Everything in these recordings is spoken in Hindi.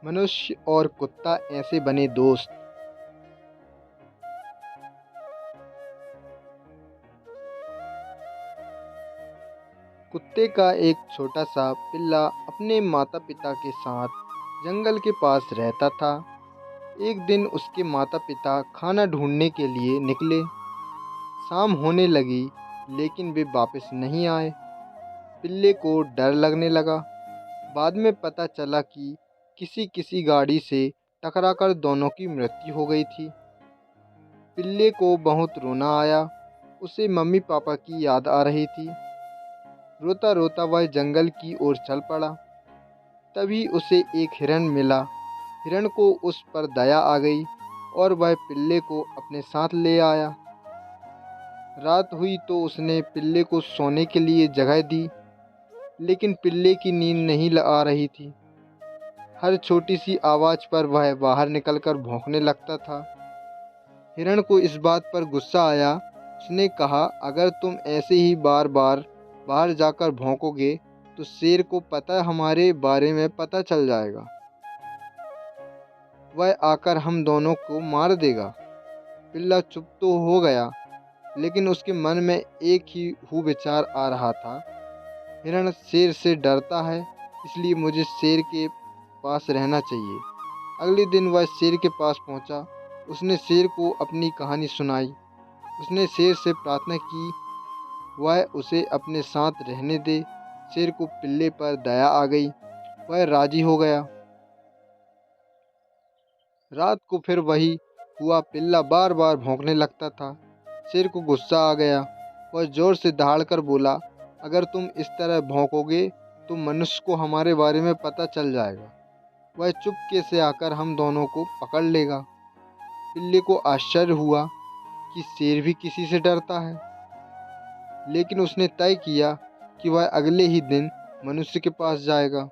मनुष्य और कुत्ता ऐसे बने दोस्त। कुत्ते का एक छोटा सा पिल्ला अपने माता पिता के साथ जंगल के पास रहता था। एक दिन उसके माता पिता खाना ढूंढने के लिए निकले। शाम होने लगी लेकिन वे वापस नहीं आए। पिल्ले को डर लगने लगा। बाद में पता चला कि किसी गाड़ी से टकराकर दोनों की मृत्यु हो गई थी। पिल्ले को बहुत रोना आया। उसे मम्मी पापा की याद आ रही थी। रोता रोता वह जंगल की ओर चल पड़ा। तभी उसे एक हिरण मिला। हिरण को उस पर दया आ गई और वह पिल्ले को अपने साथ ले आया। रात हुई तो उसने पिल्ले को सोने के लिए जगह दी, लेकिन पिल्ले की नींद नहीं आ रही थी। हर छोटी सी आवाज़ पर वह बाहर निकलकर भौंकने लगता था। हिरण को इस बात पर गुस्सा आया। उसने कहा, अगर तुम ऐसे ही बार बार बाहर जाकर भौंकोगे तो शेर को पता हमारे बारे में पता चल जाएगा। वह आकर हम दोनों को मार देगा। पिल्ला चुप तो हो गया, लेकिन उसके मन में एक ही विचार आ रहा था, हिरण शेर से डरता है, इसलिए मुझे शेर के पास रहना चाहिए। अगले दिन वह शेर के पास पहुंचा। उसने शेर को अपनी कहानी सुनाई। उसने शेर से प्रार्थना की वह उसे अपने साथ रहने दे। शेर को पिल्ले पर दया आ गई। वह राजी हो गया। रात को फिर वही हुआ। पिल्ला बार बार भौंकने लगता था। शेर को गुस्सा आ गया। वह जोर से दहाड़कर बोला, अगर तुम इस तरह भौंकोगे तो मनुष्य को हमारे बारे में पता चल जाएगा। वह चुपके से आकर हम दोनों को पकड़ लेगा। पिल्ले को आश्चर्य हुआ कि शेर भी किसी से डरता है, लेकिन उसने तय किया कि वह अगले ही दिन मनुष्य के पास जाएगा।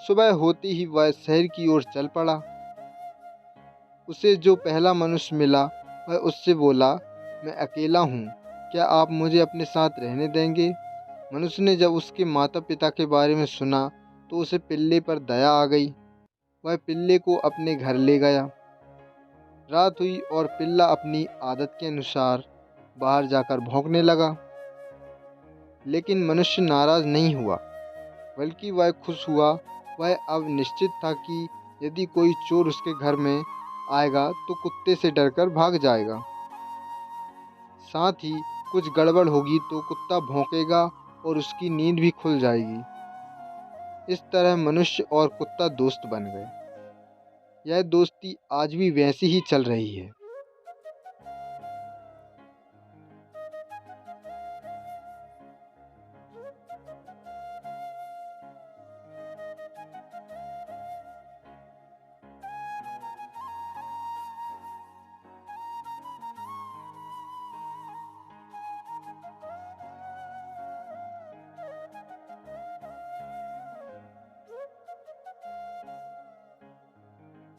सुबह होते ही वह शहर की ओर चल पड़ा। उसे जो पहला मनुष्य मिला वह उससे बोला, मैं अकेला हूँ, क्या आप मुझे अपने साथ रहने देंगे? मनुष्य ने जब उसके माता पिता के बारे में सुना तो उसे पिल्ले पर दया आ गई। वह पिल्ले को अपने घर ले गया। रात हुई और पिल्ला अपनी आदत के अनुसार बाहर जाकर भौंकने लगा। लेकिन मनुष्य नाराज नहीं हुआ, बल्कि वह खुश हुआ। वह अब निश्चित था कि यदि कोई चोर उसके घर में आएगा तो कुत्ते से डरकर भाग जाएगा। साथ ही कुछ गड़बड़ होगी तो कुत्ता भौंकेगा और उसकी नींद भी खुल जाएगी। इस तरह मनुष्य और कुत्ता दोस्त बन गए। यह दोस्ती आज भी वैसी ही चल रही है।